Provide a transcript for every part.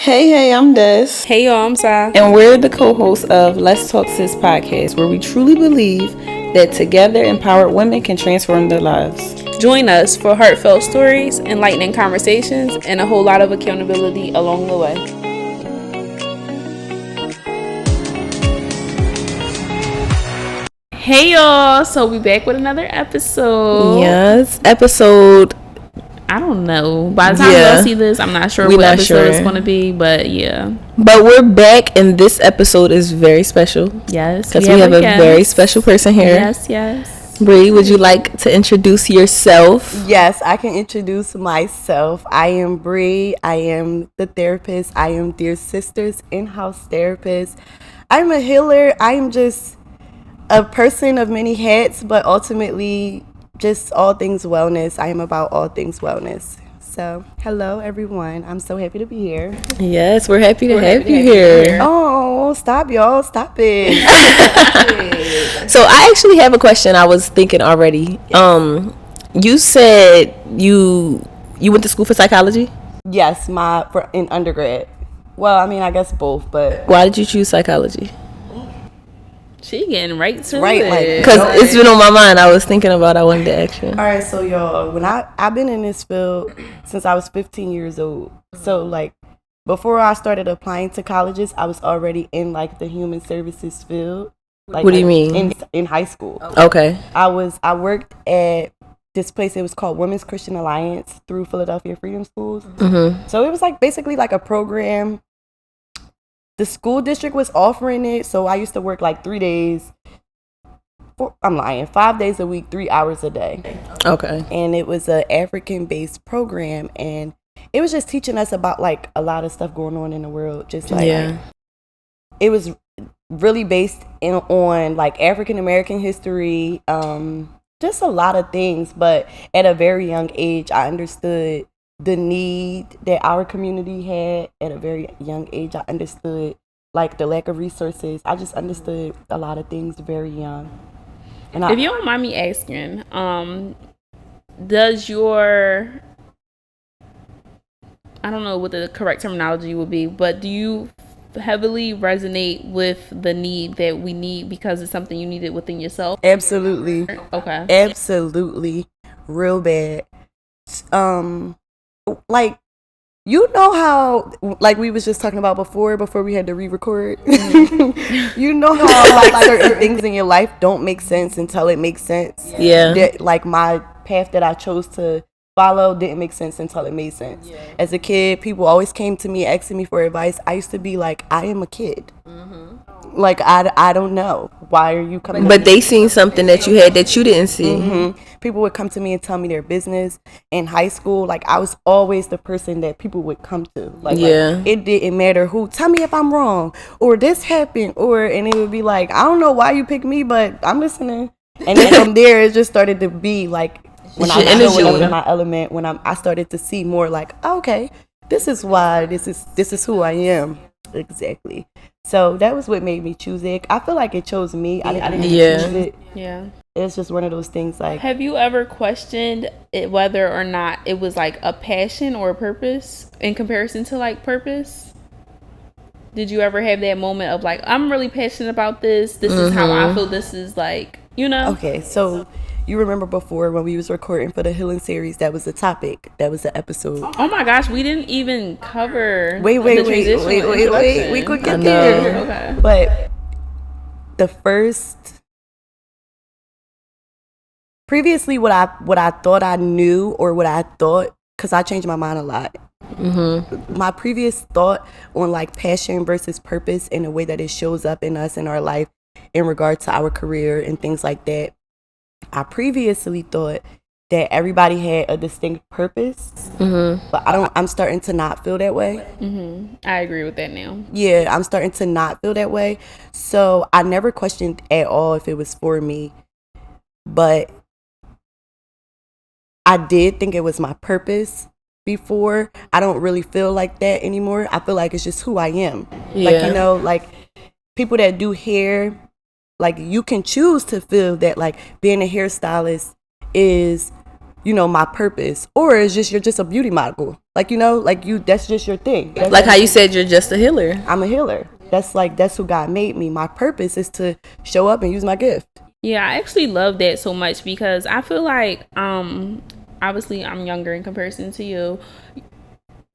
Hey, I'm Des. Hey y'all, I'm Sai. And we're the co-hosts of Let's Talk Sis podcast, where we truly believe that together empowered women can transform their lives. Join us for heartfelt stories, enlightening conversations, and a whole lot of accountability along the way. Hey y'all, so we back with another episode. Yes, episode. I don't know. By the time y'all see this, I'm not sure what episode it's going to be, but yeah. But we're back, and this episode is very special. Yes, because we have a very special person here. Yes. Bree, would you like to introduce yourself? Yes, I can introduce myself. I am Bree. I am the therapist. I am Dear Sisters in-house therapist. I'm a healer. I am just a person of many hats, but ultimately just all things wellness. I am about all things wellness. So, hello everyone. I'm so happy to be here. Yes, we're happy to have you here. Oh, stop y'all. Stop it. So I actually have a question I was thinking already. You said you went to school for psychology? Yes, in undergrad. Well, I mean, I guess both, but why did you choose psychology? She getting right to right, it. Because it's been on my mind. I was thinking about. I wanted to ask you. All right, so y'all, when I've been in this field since I was 15 years old. So like before I started applying to colleges, I was already in like the human services field. Like, what do you mean? In high school. Okay. I worked at this place. It was called Women's Christian Alliance through Philadelphia Freedom Schools. Mm-hmm. So it was like basically like a program. The school district was offering it, so I used to work like 3 days. I'm lying. 5 days a week, 3 hours a day. Okay. And it was an African-based program, and it was just teaching us about like a lot of stuff going on in the world. Just like it was really based on like African American history, just a lot of things. But at a very young age, I understood the need that our community had. At a very young age, I understood like the lack of resources. I just understood a lot of things very young. And if you don't mind me asking, does your, I don't know what the correct terminology would be, but do you heavily resonate with the need that we need because it's something you needed within yourself? Absolutely. Okay. Absolutely. Real bad. Like, you know how, like we was just talking about before we had to re-record. You know how like certain things in your life don't make sense until it makes sense. Yeah. That, like my path that I chose to follow didn't make sense until it made sense. Yeah. As a kid, people always came to me asking me for advice. I used to be like, I am a kid. Mm-hmm. Like, I don't know. Why are you coming? But they seen something that you had that you didn't see. Mm-hmm. People would come to me and tell me their business. In high school, like, I was always the person that people would come to. Like it didn't matter who. Tell me if I'm wrong. Or this happened. And it would be like, I don't know why you picked me, but I'm listening. And then from there, it just started to be like, when I was showing up in my element, when I started to see more like, oh, okay, this is why, this is who I am. Exactly. So that was what made me choose it. I feel like it chose me. I didn't choose it. Yeah. It's just one of those things like. Have you ever questioned whether or not it was like a passion or a purpose in comparison to like purpose? Did you ever have that moment of like, I'm really passionate about this. This is how I feel. This is like, you know? Okay, so you remember before when we was recording for the healing series, that was the topic. That was the episode. Oh my gosh, we didn't even cover Wait. We could get there. Okay. But the first, previously what I thought I knew, or what I thought, because I changed my mind a lot. Mm-hmm. My previous thought on like passion versus purpose and the way that it shows up in us in our life in regard to our career and things like that. I previously thought that everybody had a distinct purpose, but I'm starting to not feel that way. Mm-hmm. I agree with that now. Yeah, I'm starting to not feel that way. So I never questioned at all if it was for me, but I did think it was my purpose before. I don't really feel like that anymore. I feel like it's just who I am. Yeah. Like, you know, like people that do hair, like you can choose to feel that like being a hairstylist is my purpose, or it's just you're just a beauty model, like that's just your thing. That's like how you said you're just a healer. I'm a healer. That's who God made me. My purpose is to show up and use my gift. Yeah, I actually love that so much because I feel like obviously I'm younger in comparison to you.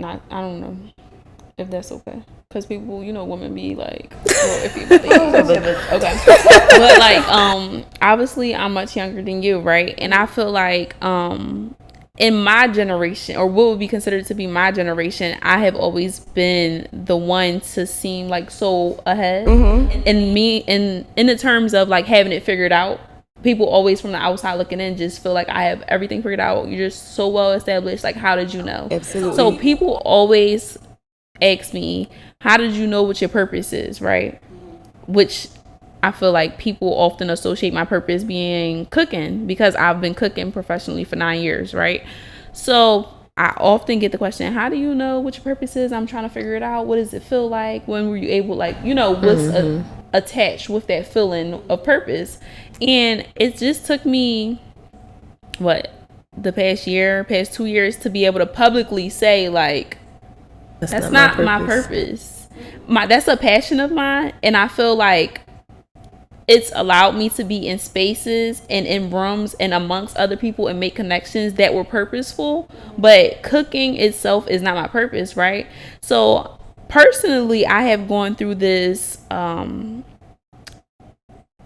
I don't know if that's okay, because people, women be like, well, if you okay, but like obviously I'm much younger than you, right? And I feel like in my generation, or what would be considered to be my generation, I have always been the one to seem like so ahead. And me, in the terms of like having it figured out. People always from the outside looking in just feel like I have everything figured out. You're just so well established. Like, how did you know? Absolutely. So people always ask me, how did you know what your purpose is, right? Which I feel like people often associate my purpose being cooking, because I've been cooking professionally for 9 years, right? So I often get the question, how do you know what your purpose is? I'm trying to figure it out. What does it feel like? When were you able, like, what's attached with that feeling of purpose? And it just took me, the past 2 years to be able to publicly say, like, that's not my purpose. That's a passion of mine. And I feel like it's allowed me to be in spaces and in rooms and amongst other people and make connections that were purposeful. But cooking itself is not my purpose, right? So personally, I have gone through this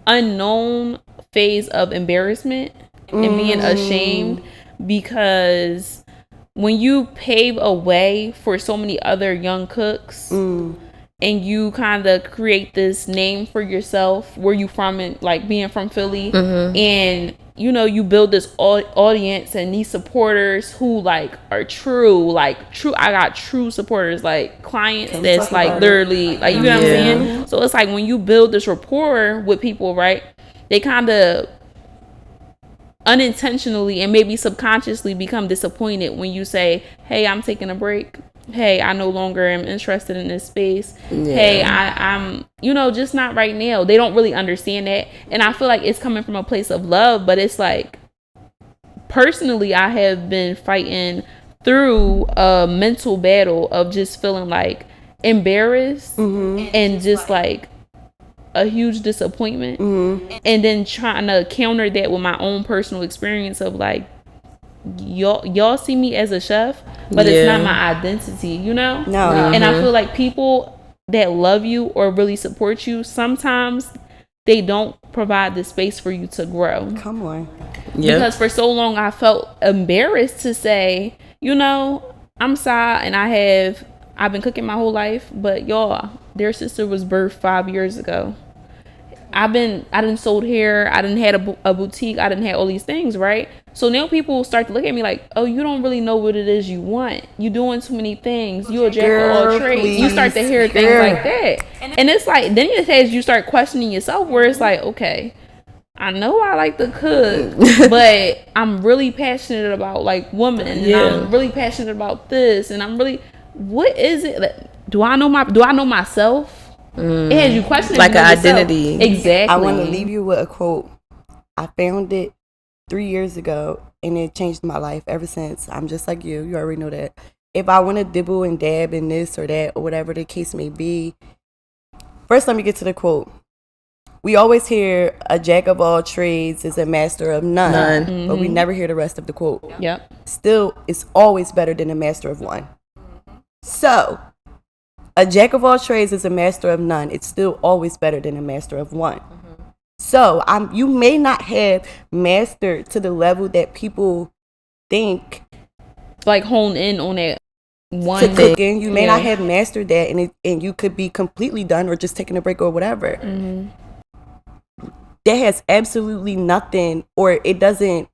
unknown phase of embarrassment and being ashamed, because when you pave a way for so many other young cooks and you kind of create this name for yourself, where you from, and like being from Philly, and you build this audience and these supporters who like are true. I got true supporters, like clients that's like literally like, you know what I'm saying? So it's like when you build this rapport with people, right, they kind of unintentionally and maybe subconsciously become disappointed when you say, hey, I'm taking a break. Hey, I no longer am interested in this space. Hey, I'm just not right now. They don't really understand that. And I feel like it's coming from a place of love, but it's like, personally, I have been fighting through a mental battle of just feeling like embarrassed and just like a huge disappointment, and then trying to counter that with my own personal experience of like, y'all see me as a chef, but it's not my identity, No. And I feel like people that love you or really support you, sometimes they don't provide the space for you to grow. Come on. Because for so long I felt embarrassed to say, I'm sorry, and I've been cooking my whole life, but y'all, their sister was birthed 5 years ago. I done sold hair. I done had a boutique. I done had all these things, right? So now people start to look at me like, oh, you don't really know what it is you want. You doing too many things. You a jack of all trades. You start to hear things like that. And it's like, then it says you start questioning yourself, where it's like, okay, I know I like to cook, but I'm really passionate about like women. And I'm really passionate about this. And I'm really, what is it? Do I know myself? It has you questioning like an identity. Exactly. I want to leave you with a quote. I found it 3 years ago and it changed my life ever since. I'm just like you. You already know that. If I want to dibble and dab in this or that or whatever the case may be, first let me get to the quote. We always hear a jack of all trades is a master of none. But we never hear the rest of the quote. Yep. Still, it's always better than a master of one. So, a jack of all trades is a master of none. It's still always better than a master of one. So you may not have mastered to the level that people think. Like hone in on that one to cooking. You may not have mastered that, and you could be completely done or just taking a break or whatever. That has absolutely nothing, or it doesn't.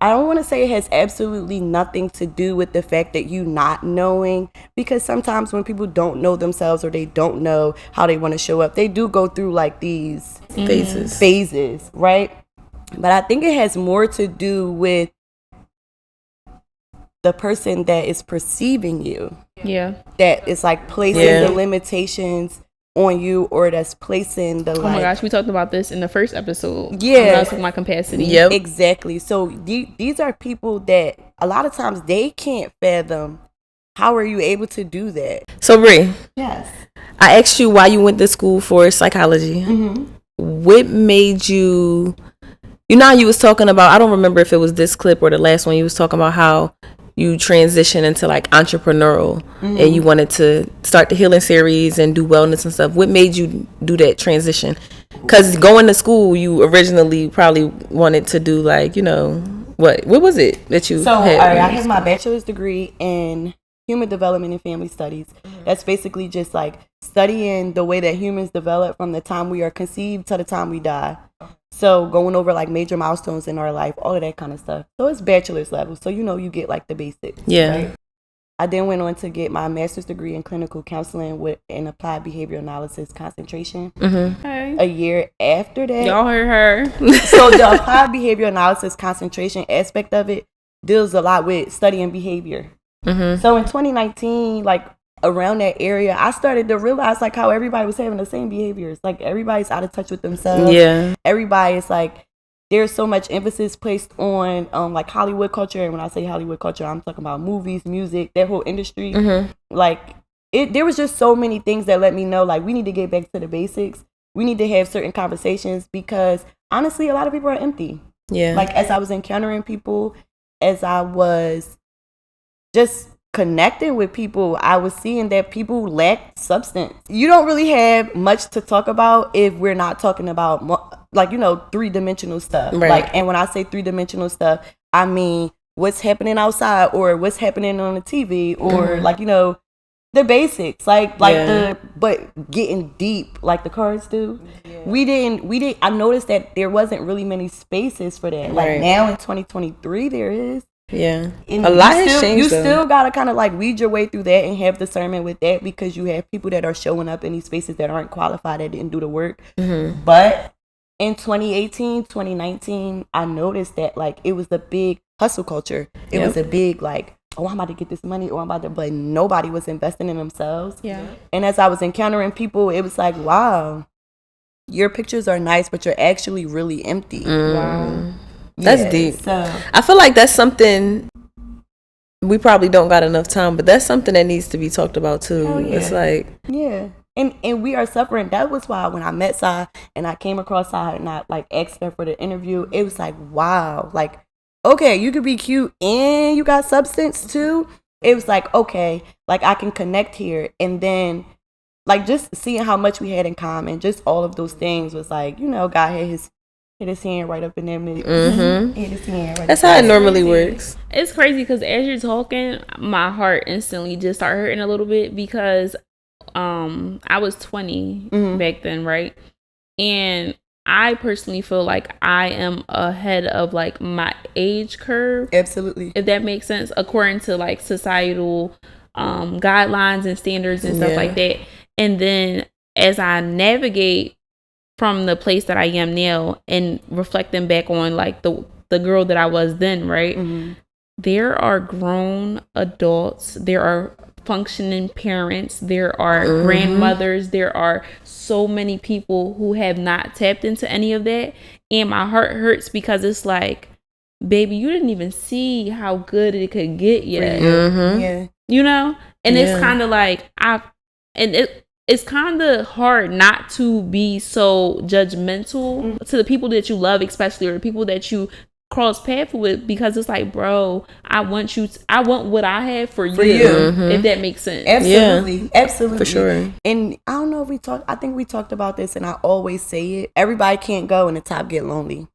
I don't want to say it has absolutely nothing to do with the fact that you not knowing, because sometimes when people don't know themselves or they don't know how they want to show up, they do go through like these phases, right? But I think it has more to do with the person that is perceiving you. Yeah. That is like placing the limitations on you, or that's placing the my gosh, we talked about this in the first episode. Yeah, that's my capacity. Yep, exactly. So these are people that a lot of times they can't fathom. How are you able to do that? So Bree, yes, I asked you why you went to school for psychology. What made you? You know how you was talking about, I don't remember if it was this clip or the last one, you was talking about how you transitioned into like entrepreneurial and you wanted to start the healing series and do wellness and stuff. What made you do that transition? Because going to school, you originally probably wanted to do like, you know, what was it that you had? So I have my bachelor's degree in human development and family studies. That's basically just like studying the way that humans develop from the time we are conceived to the time we die. So going over like major milestones in our life, all of that kind of stuff. So it's bachelor's level. So, you know, you get like the basics. Yeah. Right? I then went on to get my master's degree in clinical counseling with an applied behavioral analysis concentration. A year after that. Y'all heard her. So the applied behavioral analysis concentration aspect of it deals a lot with studying behavior. So in 2019, like around that area, I started to realize like how everybody was having the same behaviors. Like everybody's out of touch with themselves. Yeah. Everybody's like, there's so much emphasis placed on like Hollywood culture. And when I say Hollywood culture, I'm talking about movies, music, that whole industry. Like there was just so many things that let me know like we need to get back to the basics. We need to have certain conversations because honestly, a lot of people are empty. Yeah. Like as I was encountering people, as I was just connecting with people, I was seeing that people lack substance. You don't really have much to talk about if we're not talking about like, you know, 3-dimensional stuff. Right. Like, and when I say 3-dimensional stuff, I mean what's happening outside or what's happening on the TV or like, you know, the basics, like but getting deep like the cards do. We didn't. I noticed that there wasn't really many spaces for that. Like now in 2023, there is. Yeah, and a lot has changed. You still gotta kind of like weed your way through that and have discernment with that because you have people that are showing up in these spaces that aren't qualified, that didn't do the work. But in 2018, 2019, I noticed that like it was the big hustle culture. It was a big like, oh, I'm about to get this money, or I'm about to, but nobody was investing in themselves. Yeah. And as I was encountering people, it was like, wow, your pictures are nice, but you're actually really empty. Wow. That's deep. So I feel like that's something we probably don't got enough time, but that's something that needs to be talked about too. It's like and we are suffering. That was why when I met Sai and I came across Sai and I like asked her for the interview, it was like, wow, like okay, you could be cute and you got substance too. It was like, okay, like I can connect here. And then like just seeing how much we had in common, just all of those things was like, you know, God had his hand right up in there. That's how it normally works. It's crazy because as you're talking, my heart instantly just started hurting a little bit because I was 20 back then, right? And I personally feel like I am ahead of like my age curve. Absolutely. If that makes sense, according to like societal guidelines and standards and stuff like that. And then as I navigate from the place that I am now and reflecting back on like the girl that I was then, right? There are grown adults, there are functioning parents, there are grandmothers, there are so many people who have not tapped into any of that. And my heart hurts because it's like, baby, you didn't even see how good it could get yet. You know? And it's kind of like it's kind of hard not to be so judgmental to the people that you love, especially, or the people that you cross paths with, because it's like, bro, I want what I have for you. If that makes sense. Absolutely. For sure. And I don't know if I think we talked about this, and I always say it, everybody can't go and the top get lonely.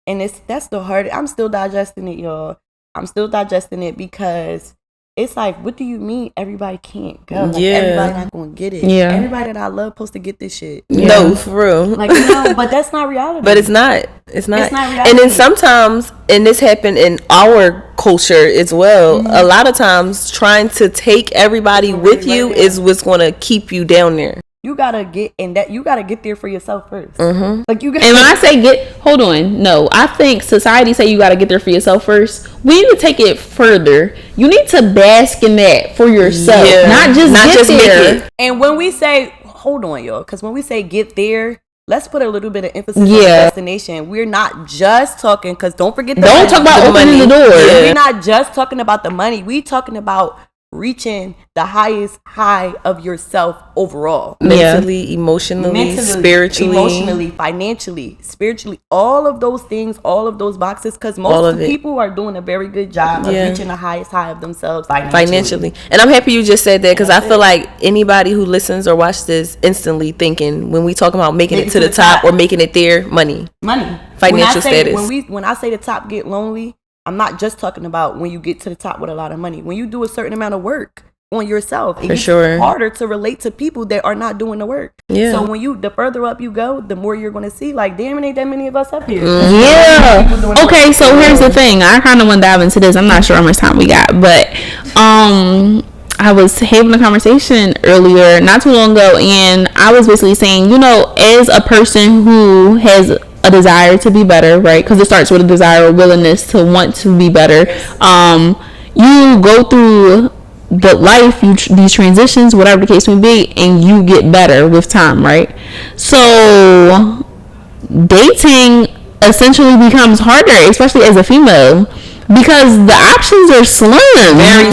And that's the hard. I'm still digesting it, y'all. I'm still digesting it because it's like, what do you mean everybody can't go? Like, everybody not gonna get it. Everybody that I love supposed to get this shit. No, for real. Like, you know, but that's not reality. But it's not reality. And then sometimes, and this happened in our culture as well, a lot of times trying to take everybody with you is what's gonna keep you down there. You gotta get there for yourself first. Like you. And when I say hold on, no, I think society say you gotta get there for yourself first. We need to take it further. You need to bask in that for yourself, not just get there. And when we say, hold on, y'all, because when we say get there, let's put a little bit of emphasis on the destination. We're not just talking, because don't forget the money. Talk about opening the door. Yeah. We're not just talking about the money. We talking about reaching the highest high of yourself overall. Mentally, emotionally, spiritually, financially, spiritually, all of those things, all of those boxes, because most of the people are doing a very good job of reaching the highest high of themselves financially. And I'm happy you just said that, because I feel like anybody who listens or watches this instantly thinking, when we talk about making it to the top or making it there, money, financial status. When I say the top get lonely, I'm not just talking about when you get to the top with a lot of money. When you do a certain amount of work on yourself, it's harder to relate to people that are not doing the work. Yeah. So the further up you go, the more you're going to see, like, damn, it ain't that many of us up here. Yeah. Okay, so here's the thing. I kind of want to dive into this. I'm not sure how much time we got, but I was having a conversation earlier, not too long ago, and I was basically saying, as a person who has a desire to be better, right? Because it starts with a desire or willingness to want to be better. You go through the life, these transitions, whatever the case may be, and you get better with time, right? So dating essentially becomes harder, especially as a female, because the options are slim.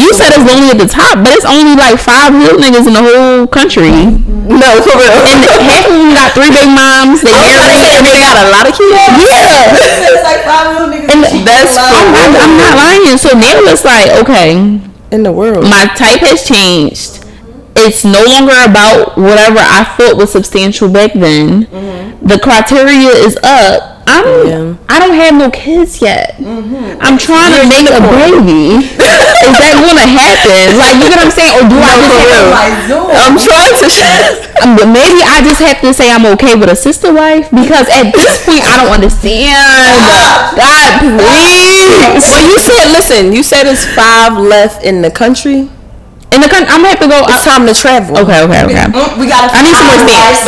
You said it's only at the top, but it's only like 5 real niggas in the whole country. No, for real. And half of them got 3 big moms. They married. They got a lot of kids. Yeah. It's like 5 real niggas. And I'm not lying. So now it's like, okay, in the world, my type has changed. It's no longer about whatever I thought was substantial back then. The criteria is up. I don't have no kids yet. I'm trying to make a baby. Is that gonna happen? Like, you know what I'm saying? Or do I I'm trying to maybe I just have to say I'm okay with a sister wife, because at this point I don't understand. God, please. Well, you said it's 5 left in the country. I'm gonna have to go. It's time to travel. Okay. We got. I need some more stamps.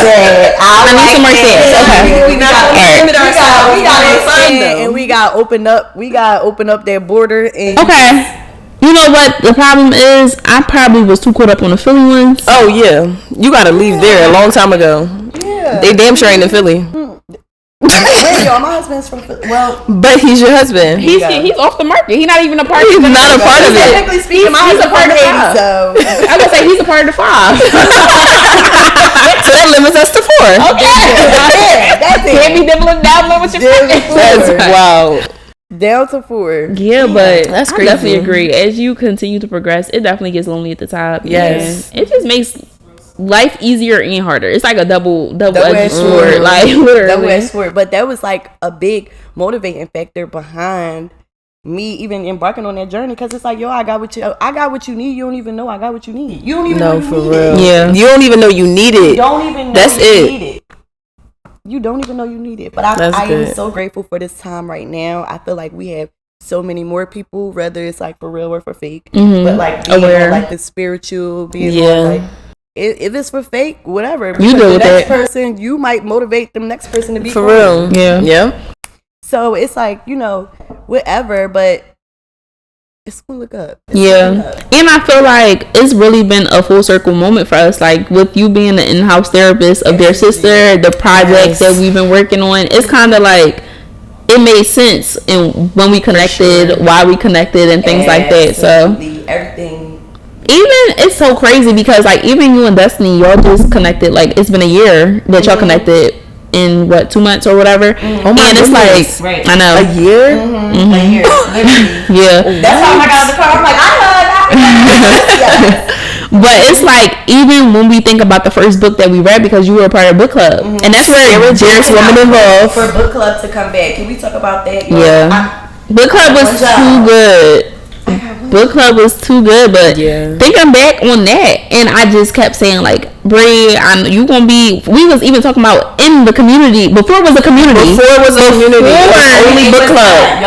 I need some more stamps. Okay. We got and we got open up. We got open up their border. And okay. You know what the problem is? I probably was too caught up on the Philly ones. Oh yeah, you gotta leave there a long time ago. Yeah. They damn sure ain't in Philly. My husband's from Philly. Well, but he's your husband. He's off the market. He's not even a part. He's not a part of it. Technically speaking, he's a part of it. So I was gonna say he's a part of the 5. So that limits us to 4. Okay, that's it. Can't be dibbling down low with your friends. That's wow. Down to 4. Yeah, but that's crazy. I definitely agree. As you continue to progress, it definitely gets lonely at the top. Yes, it just makes life easier and harder. It's like a double-edged sword. Like, literally. Double-edged sword. But that was like a big motivating factor behind me even embarking on that journey, because it's like, yo, I got what you need. You don't even know I got what you need. You don't even know you need it. Yeah, you don't even know you need it. You don't even know you need it. You don't even know you need it. But I am so grateful for this time right now. I feel like we have so many more people, whether it's like for real or for fake, but like being aware, like the spiritual, being like, if it's for fake, whatever. You do with that person, you might motivate the next person to be for real. Yeah. So it's like, whatever, but it's gonna look up. And I feel like it's really been a full circle moment for us. Like, with you being the in-house therapist of their sister, the projects that we've been working on, it's kind of like it made sense and when we connected, why we connected, and things like that. So everything. Even it's so crazy because like even you and Destiny, y'all just connected. Like, it's been a year that y'all connected in 2 months or whatever. Oh my goodness. It's like, I know, a year. A year, literally. Yeah. That's how I got out of the car. I'm like, I But it's like, even when we think about the first book that we read, because you were a part of book club, and that's where Jared's Woman involved. For book club to come back, can we talk about that? Book club was too good. Book club was too good, but thinking back on that, and I just kept saying like, Bree, you gonna be. We was even talking about in the community before it was a community. Before it was a community, it was only book club.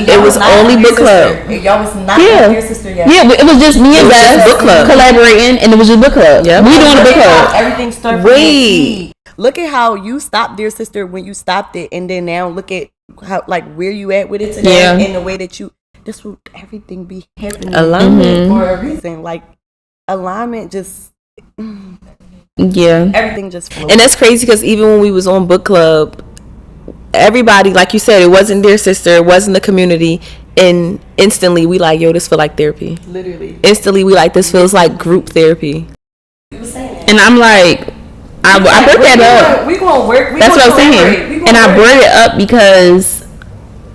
It was only book club. Y'all was not your sister yet. Yeah, but it was just me and Beth book club collaborating, and it was just book club. Yeah, we doing a book club. Everything started. Wait, look at how you stopped Dear Sister when you stopped it, and then now look at how where you at with it today, and the way that you. This will everything be happening alignment for a reason. Like, alignment just Yeah. Everything just flowed. And that's crazy because even when we was on book club, everybody, like you said, it wasn't their sister, it wasn't the community, and instantly we like, yo, this feel like therapy. Literally. Instantly we like, this feels like group therapy. You were saying that. And I'm like, I brought that up. We gonna work. That's what I'm saying. And I brought it up because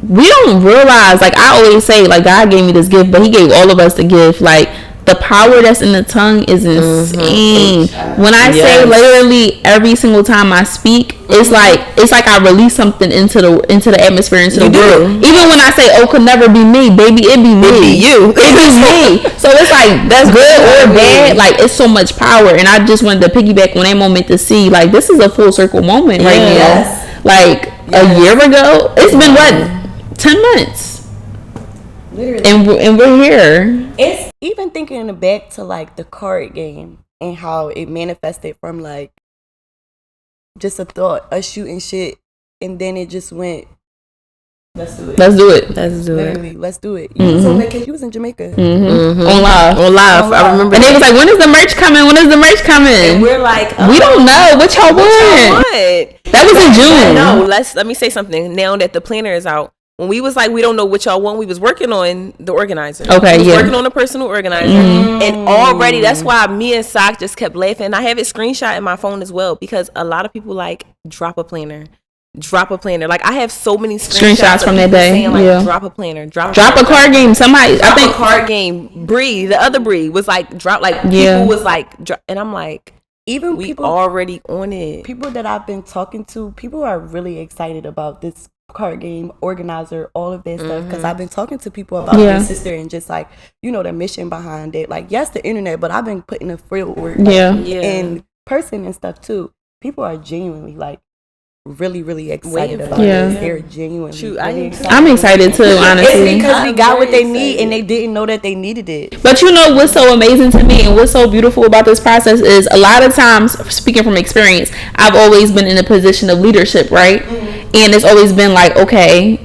we don't realize, like I always say, like God gave me this gift, but He gave all of us the gift. Like the power that's in the tongue is insane. When I say literally every single time I speak, it's like I release something into the atmosphere, into the world. Even when I say, "Oh, could never be me," baby, it be me. It be you. It be me. So it's like that's good or bad. Like it's so much power, and I just wanted to piggyback on that moment to see like this is a full circle moment right now. Like a year ago, it's been what 10 months. Literally. And we're here. It's even thinking back to like the card game and how it manifested from like just a thought, us shooting shit, and then it just went. Let's do it. Literally, let's do it. Mm-hmm. So like, you was in Jamaica. On live. I remember. And they was like, "When is the merch coming? When is the merch coming?" And we're like, we don't know what y'all want. That was in June. No, let me say something. Now that the planner is out. When we was like, we don't know what y'all want, we was working on the organizer. Okay, we was working on the personal organizer. And already, that's why me and Sock just kept laughing. And I have it screenshot in my phone as well, because a lot of people like, drop a planner. Like, I have so many screenshots from that day. Saying, like, drop a planner. Drop a card game. Somebody, I think. A card game. Bree, the other Bree, was like, drop, like, people was like, and I'm like, even we people already on it. People that I've been talking to, people are really excited about this card game organizer, all of that stuff, because I've been talking to people about their sister and just like, you know, the mission behind it. Like, yes, the internet, but I've been putting a real work in person and stuff too. People are genuinely like really, really excited about this. They're genuinely really excited. I'm excited too, honestly. It's because we got what they need and they didn't know that they needed it. But you know what's so amazing to me and what's so beautiful about this process is a lot of times, speaking from experience, I've always been in a position of leadership, right? And it's always been like, okay,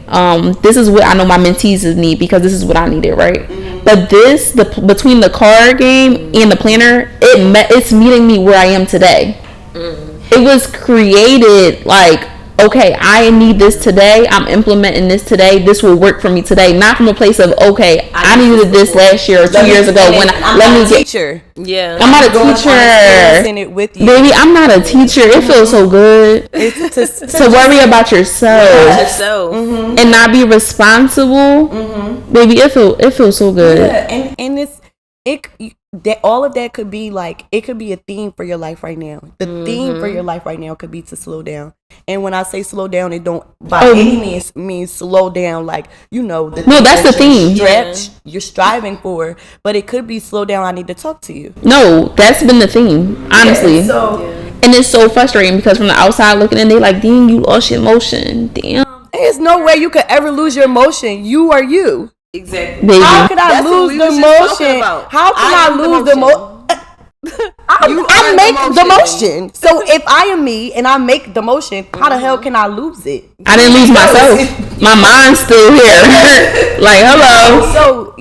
this is what I know my mentees need because this is what I needed, right? But between the card game and the planner, it's meeting me where I am today. It was created like, okay, I need this today. I'm implementing this today. This will work for me today. Not from a place of, okay, I needed this last year or 2 years ago. I'm not a teacher. It with you. Baby, I'm not a teacher. It feels so good to worry about yourself and not be responsible. Baby, it feels so good. Yeah, and it's that all of that could be like, it could be a theme for your life right now. The theme for your life right now could be to slow down. And when I say slow down, it don't by any means slow down like, you know, that's the theme. You're striving for, but it could be slow down. I need to talk to you. No, that's been the theme, honestly. And it's so frustrating because from the outside looking in, they like, dang, you lost your motion. Damn. There's no way you could ever lose your motion. You are you. Exactly. Baby. How could I lose the motion? How can I lose the motion? I make the motion. So if I am me and I make the motion, how the hell can I lose it? I didn't lose myself. My mind's still here. Like, hello. So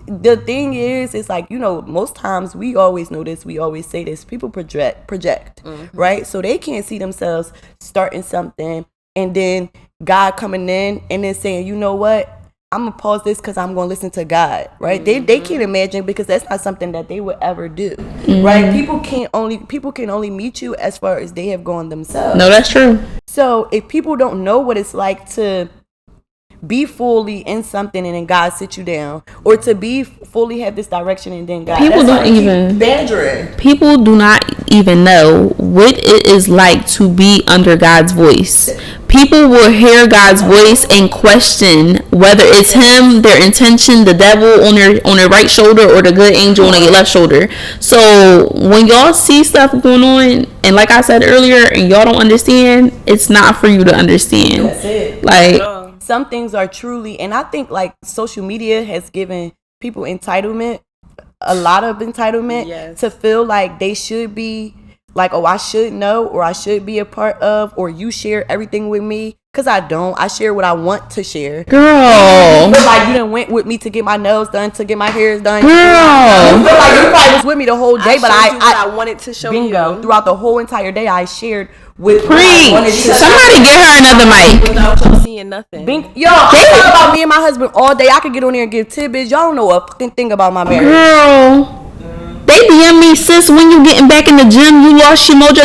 the thing is, it's like, you know, most times we always know this, we always say this, people project, right? So they can't see themselves starting something and then God coming in and then saying, you know what? I'm gonna pause this because I'm gonna listen to God, right? They can't imagine because that's not something that they would ever do, right? People can only meet you as far as they have gone themselves. No, that's true. So if people don't know what it's like to be fully in something and then God sit you down, or to be fully have this direction and then God, people do not even know what it is like to be under God's voice. People will hear God's voice and question whether it's him, their intention, the devil on their right shoulder, or the good angel on their left shoulder. So when y'all see stuff going on, and like I said earlier, and y'all don't understand, it's not for you to understand. That's it. Like, some things are truly, and I think like social media has given people entitlement, a lot of entitlement, to feel like they should be like, oh, I should know, or I should be a part of, or you share everything with me. Because I don't. I share what I want to share. Girl. But like, you done went with me to get my nails done, to get my hair done. Girl. I feel like you probably was with me the whole day, but I wanted to show you. Throughout the whole entire day, I shared with Somebody get her another mic. Without y'all seeing nothing. Yo, I talk about me and my husband all day. I could get on there and give tidbits. Y'all don't know a fucking thing about my marriage. Girl. They DM me, sis, when you getting back in the gym, you lost your mojo.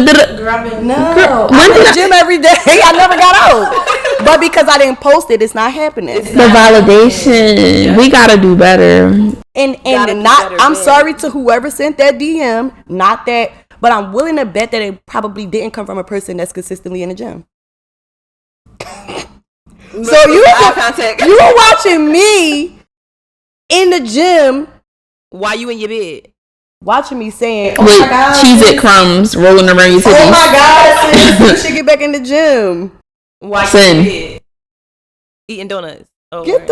No, I'm in the gym every day. I never got out. But because I didn't post it, it's not happening. The validation. We gotta do better. And not, I'm sorry to whoever sent that DM, not that, but I'm willing to bet that it probably didn't come from a person that's consistently in the gym. So you were watching me in the gym while you in your bed. Watching me saying, "Oh my God, Cheez-It crumbs rolling around your titties." Oh my God, sis, you should get back in the gym. Why you eating donuts? Oh, get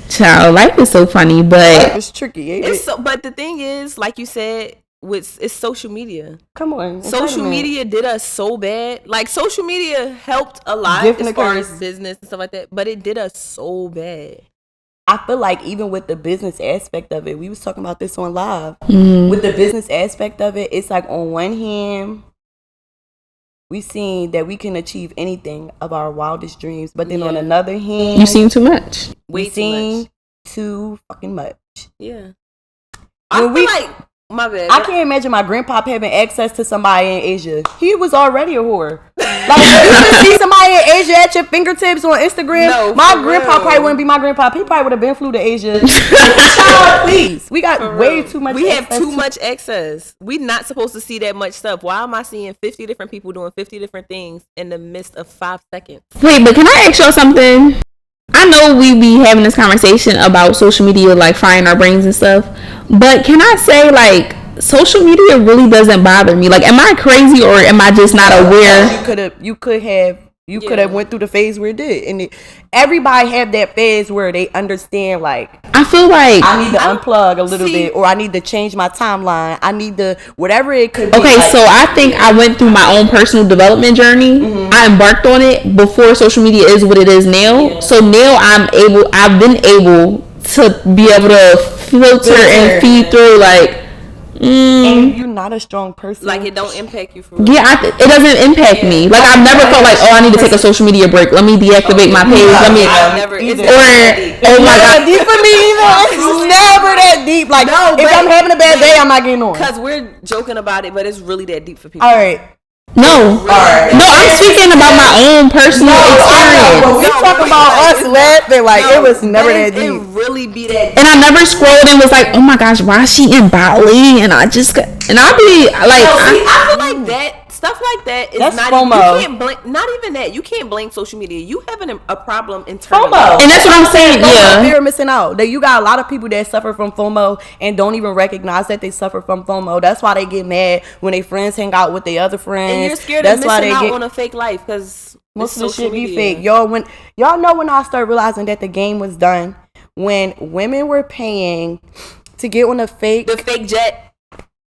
child. Life is so funny, but it's tricky. Ain't it? But the thing is, like you said, it's social media. Come on, social media did us so bad. Like social media helped a lot as far as business and stuff like that, but it did us so bad. I feel like even with the business aspect of it, we was talking about this on live. With the business aspect of it, it's like on one hand, we seen that we can achieve anything of our wildest dreams, but then on another hand, you seen too much. We seen too fucking much. Yeah. I feel like, my bad. I can't imagine my grandpa having access to somebody in Asia. He was already a whore. Like, you can see somebody in Asia at your fingertips on Instagram. No, my grandpa probably wouldn't be my grandpa. He probably would have been flew to Asia. Child, please. We got way too much. We have too much access. We not supposed to see that much stuff. Why am I seeing 50 different people doing 50 different things in the midst of 5 seconds? Wait, but can I ask y'all something? I know we be having this conversation about social media, like frying our brains and stuff, but can I say, like, social media really doesn't bother me? Like, am I crazy or am I just not aware? You could have went through the phase where it did, and everybody have that phase where they understand, like, I feel like I need to unplug a little bit, or I need to change my timeline. I need to whatever it could be. Okay, like, so I think I went through my own personal development journey. I embarked on it before social media is what it is now. Yeah. So now I've been able to be able to filter and feed through, like. And you're not a strong person. Like, it don't impact you for real. Yeah, it doesn't impact me. Like, I've never felt like, I need to take a social media break. Let me deactivate my page. Oh my God, deep for me either. It's never that deep. Like, if I'm having a bad day, I'm not getting on. Because we're joking about it, but it's really that deep for people. All right. No, I'm speaking about my own personal experience. We talk about us laughing like it was never that deep. It really be that deep. And I never scrolled and was like, oh my gosh, why is she in Bali? And I be like, I feel like that stuff like that is that's not FOMO. You can't blame, not even that. You can't blame social media. You having a problem internally. FOMO. And that's what I'm saying. Yeah, fear of missing out. That you got a lot of people that suffer from FOMO and don't even recognize that they suffer from FOMO. That's why they get mad when their friends hang out with their other friends. And you're scared of missing out on a fake life because most of the shit be fake. Y'all know when I start realizing that the game was done, when women were paying to get on the fake jet.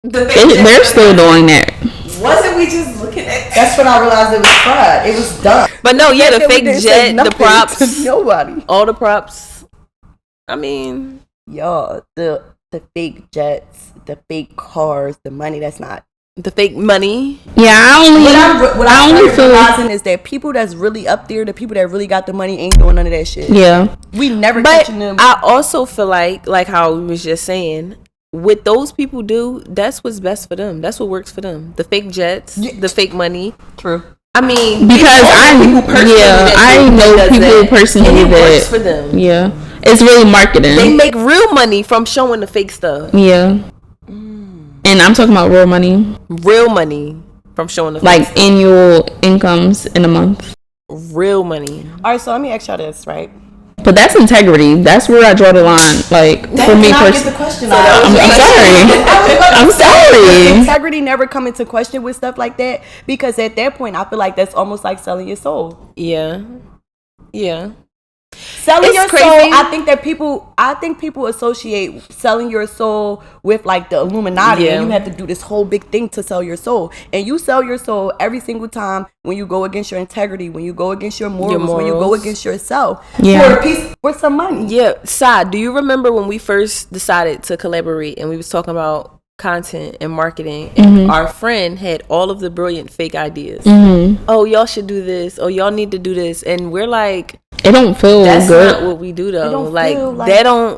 They're still doing that. Wasn't we just looking at? That's when I realized it was fraud. It was done. But no, yeah, the fake jet, the props, nobody, all the props. I mean, y'all, the fake jets, the fake cars, the money. That's not the fake money. Yeah, what I only feel realizing is that people that's really up there, the people that really got the money, ain't doing none of that shit. Yeah, we never catching them. I also feel like how we was just saying. What those people do, that's what's best for them. That's what works for them. The fake jets, the fake money. True. I mean, because I know people personally that works for them. Yeah, it's really marketing. They make real money from showing the fake stuff. Yeah, and I'm talking about real money. Real money from showing the fake stuff. Annual incomes in a month. Real money. All right, so let me ask y'all this, right? But that's integrity. That's where I draw the line. Like, for me personally. I'm sorry. Integrity never come into question with stuff like that, because at that point, I feel like that's almost like selling your soul. Yeah. Yeah. Selling your soul, I think people associate selling your soul with like the Illuminati, and you have to do this whole big thing to sell your soul. And you sell your soul every single time when you go against your integrity, when you go against your morals. When you go against yourself for a piece, for some money. Yeah, Sai, do you remember when we first decided to collaborate and we was talking about content and marketing, and our friend had all of the brilliant fake ideas? Oh, y'all should do this, or y'all need to do this, and we're like, it don't feel that's good. not what we do though. Like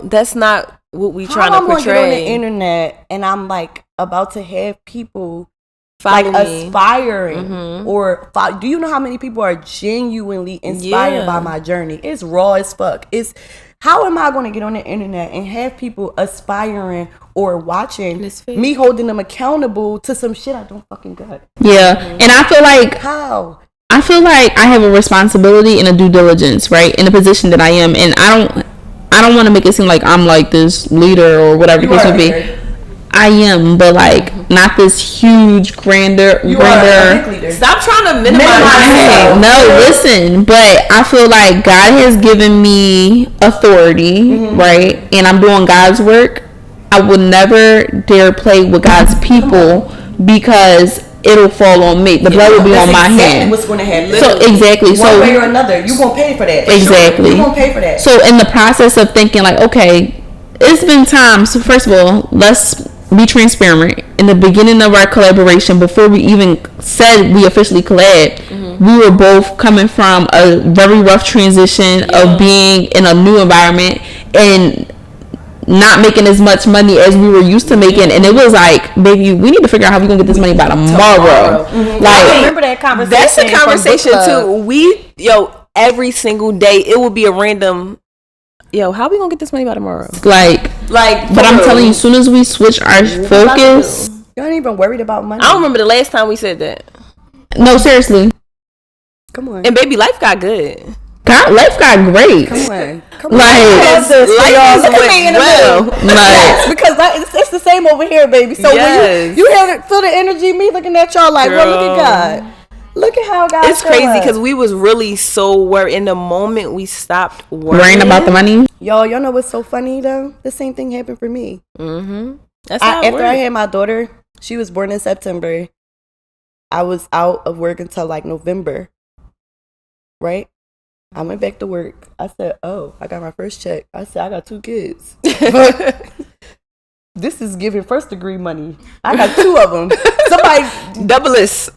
that's not what we trying to portray. Get on the internet and I'm like about to have people follow like me, aspiring or do you know how many people are genuinely inspired by my journey? It's raw as fuck. It's how am I going to get on the internet and have people aspiring or watching me holding them accountable to some shit I don't fucking got? Yeah, and I feel like I feel like I have a responsibility and a due diligence, right, in the position that I am, and I don't want to make it seem like I'm like this leader or whatever the case would be. I am, but like not this huge grander. Stop trying to minimize. No, listen, but I feel like God has given me authority, right, and I'm doing God's work. I would never dare play with God's people because it'll fall on me. The blood will be on my hand. What's going to happen? So exactly. One way or another, you gonna pay for that. Exactly. You gonna pay for that. So in the process of thinking like, okay, it's been times. So first of all, let's be transparent. In the beginning of our collaboration, before we even said we officially collab, we were both coming from a very rough transition of being in a new environment and not making as much money as we were used to making, and it was like, baby, we need to figure out how we're gonna get this money by tomorrow. Like, I remember that conversation. That's a conversation too. Every single day it would be a random, how we gonna get this money by tomorrow? Like, but I'm telling you, as soon as we switch our focus, you ain't even worried about money. I don't remember the last time we said that. No, seriously. Come on. And baby, life got good. Life got great. Come on. Like, look at me in the middle. Yes, because it's the same over here, baby. So when you feel the energy, me looking at y'all like, well, look at God. Look at how God. It's crazy because we was really so worried. In the moment we stopped worrying about the money. Y'all know what's so funny though? The same thing happened for me. That's how after I had my daughter, she was born in September. I was out of work until like November. Right? I went back to work. I said, I got my first check. I said, I got 2 kids. This is giving first degree money. I got 2 of them. Somebody double this.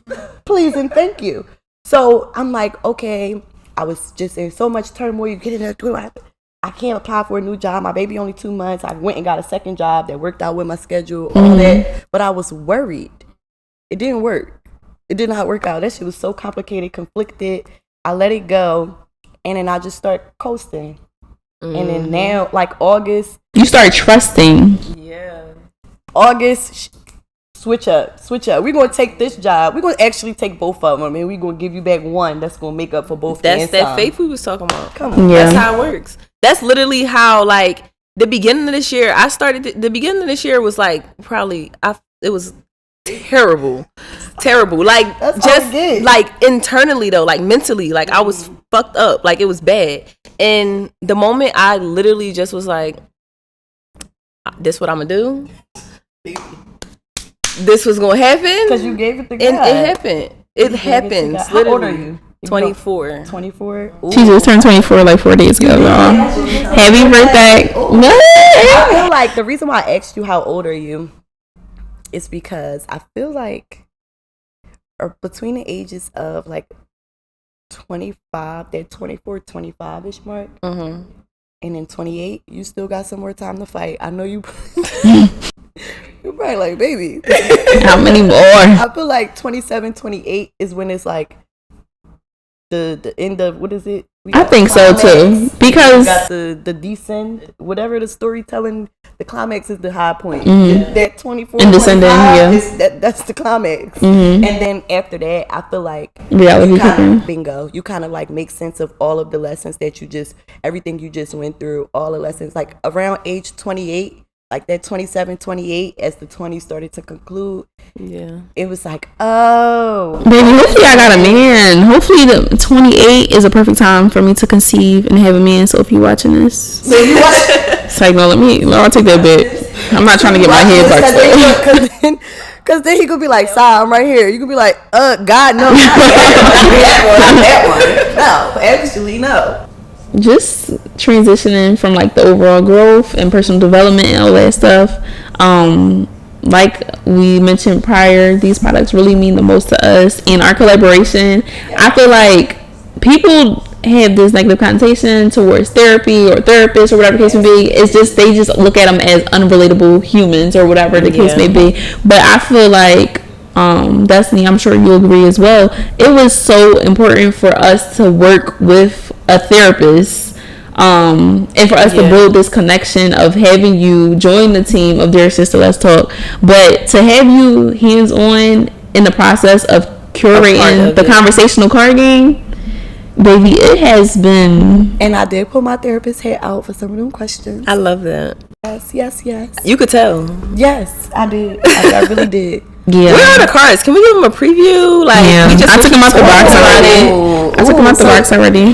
Please and thank you. So I'm like, okay, I was just in so much turmoil. You get in there, I can't apply for a new job. My baby only 2 months. I went and got a second job that worked out with my schedule, all that. But I was worried. It didn't work. It did not work out. That shit was so complicated, conflicted. I let it go. And then I just start coasting. And then now, like August. You start trusting. Yeah. August, switch up. We're going to take this job. We're going to actually take both of them. And we're going to give you back one that's going to make up for both. That's that faith we was talking about. Come on. Yeah. That's how it works. That's literally how, like, the beginning of this year, the beginning of this year was like, it was terrible. Like, that's just like internally though, like mentally, like I was fucked up, like it was bad. And the moment I literally just was like, this what I'm gonna do, this was gonna happen, because you gave it to God. And it happened. It happens. How old are you? 24. 24. She just turned 24 like 4 days ago, y'all. Happy birthday. I feel like the reason why I asked you how old are you is because I feel like between the ages of like 25, that 24, 25-ish mark, and then 28, you still got some more time to fight. I know you. You're probably like, baby. How many more? I feel like 27, 28 is when it's like the end of, what is it? I think so too, because we got the descend, whatever the storytelling, the climax is the high point. That 24 and descending, that's the climax. And then after that, I feel like reality bingo. You kind of like make sense of all of the lessons that everything you just went through, all the lessons. Like around age 28, like that 27, 28, as the 20s started to conclude. Yeah. It was like, oh. Baby, hopefully I got a man. Hopefully the 28 is a perfect time for me to conceive and have a man. So if you're watching this. So you watch it's like, no, I'll take that bit. I'm not trying to get my head boxed up. Because then he could be like, "Sorry, I'm right here." You could be like, God, no, not that one. No, actually, no. Just transitioning from like the overall growth and personal development and all that stuff. Like we mentioned prior, these products really mean the most to us. And our collaboration, I feel like people have this negative connotation towards therapy or therapists or whatever the case may be. It's just they just look at them as unrelatable humans or whatever the case may be. But I feel like Destiny, I'm sure you'll agree as well, it was so important for us to work with a therapist and for us to build this connection of having you join the team of Dear Sister Let's Talk, but to have you hands-on in the process of curating the conversational card game. Baby, it has been. And I did put my therapist's head out for some of them questions. I love that. Yes. You could tell. Yes, I did. I really did. Yeah. Where are the cards? Can we give them a preview? Like, I took them out the box already.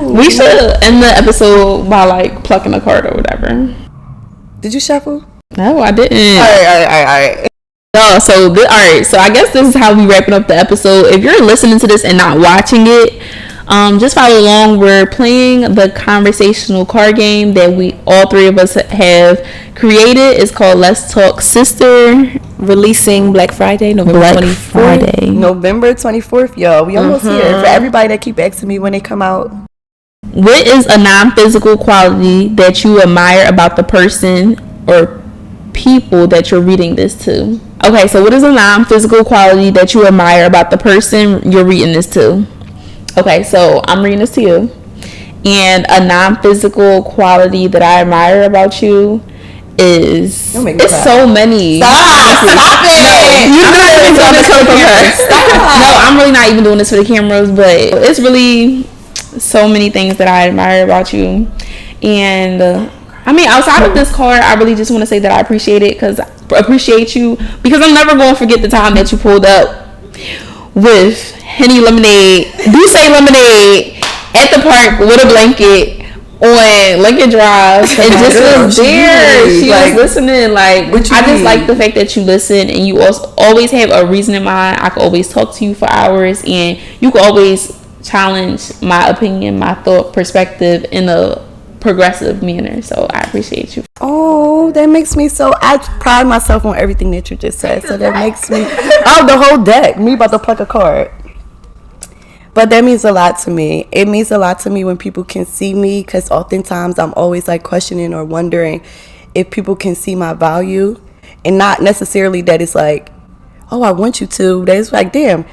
We should end the episode by like plucking a card or whatever. Did you shuffle? No, I didn't. All right. No, so I guess this is how we wrapping up the episode. If you're listening to this and not watching it, just follow along. We're playing the conversational card game that we all three of us have created. It's called Let's Talk Sister. Releasing Black Friday, November 24th. November 24th, y'all. We almost here. For everybody that keep asking me when they come out. What is a non-physical quality that you admire about the person or people that you're reading this to? Okay, so what is a non-physical quality that you admire about the person you're reading this to? Okay, so I'm reading this to you. And a non-physical quality that I admire about you is so many. Stop it! No, I'm really not even doing this for the cameras, but it's really so many things that I admire about you. And I mean, outside of this card, I really just want to say that I appreciate it because I'm never going to forget the time that you pulled up with Henny Lemonade, Douce Lemonade at the park with a blanket on Lincoln Drive and just was there. She was listening. Like, I just like the fact that you listen and you also always have a reason in mind. I could always talk to you for hours and you could always challenge my opinion, my thought, perspective in a progressive manner. So I appreciate you. Oh, that makes me so. I pride myself on everything that you just said. So that makes me. Oh, the whole deck. Me about to pluck a card. But that means a lot to me. It means a lot to me when people can see me, because oftentimes I'm always like questioning or wondering if people can see my value, and not necessarily that it's like, oh, I want you to. That it's like, damn,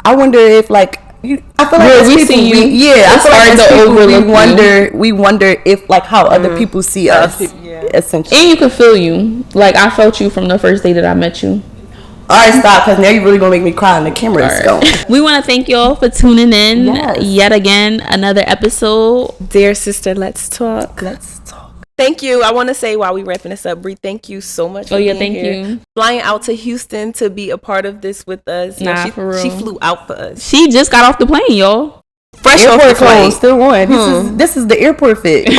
I wonder if like you. I feel like we see you. I feel like as people we wonder if like how other people see us. Essentially, and you can feel you. Like I felt you from the first day that I met you. All right, stop, because now you're really going to make me cry and the camera is going. We want to thank y'all for tuning in yet again. Another episode. Dear Sister, Let's Talk. Thank you. I want to say while we wrapping this up, Bree, thank you so much for being thank here. You. Flying out to Houston to be a part of this with us. For real. She flew out for us. She just got off the plane, y'all. Fresh off the plane. Still one. This is the airport fit.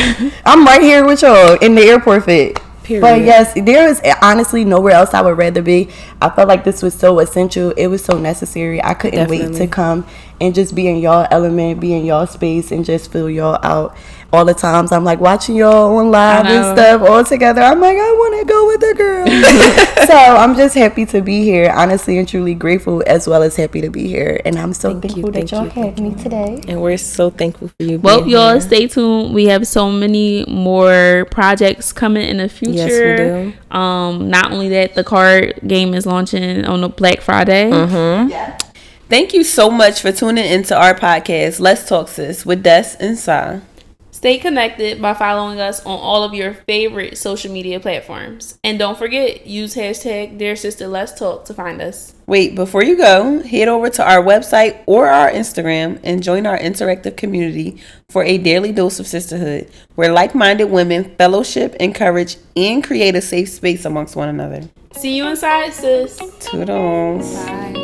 I'm right here with y'all in the airport fit. Period. But yes, there is honestly nowhere else I would rather be. I felt like this was so essential. It was so necessary. I couldn't wait to come and just be in y'all element, be in y'all space, and just feel y'all out. All the times I'm like watching y'all on live and stuff all together. I'm like, I want to go with the girl. So I'm just happy to be here, honestly and truly grateful, as well as happy to be here. And I'm so thankful that y'all had me today. And we're so thankful for you. Well, y'all stay tuned. We have so many more projects coming in the future. Yes, we do. Not only that, the card game is launching on the Black Friday. Yeah. Thank you so much for tuning into our podcast, Let's Talk Sis, with Des and Sa. Stay connected by following us on all of your favorite social media platforms. And don't forget, use hashtag Dear Sister Let's Talk to find us. Wait, before you go, head over to our website or our Instagram and join our interactive community for a daily dose of sisterhood, where like-minded women fellowship, encourage, and create a safe space amongst one another. See you inside, sis. Toodles. Bye.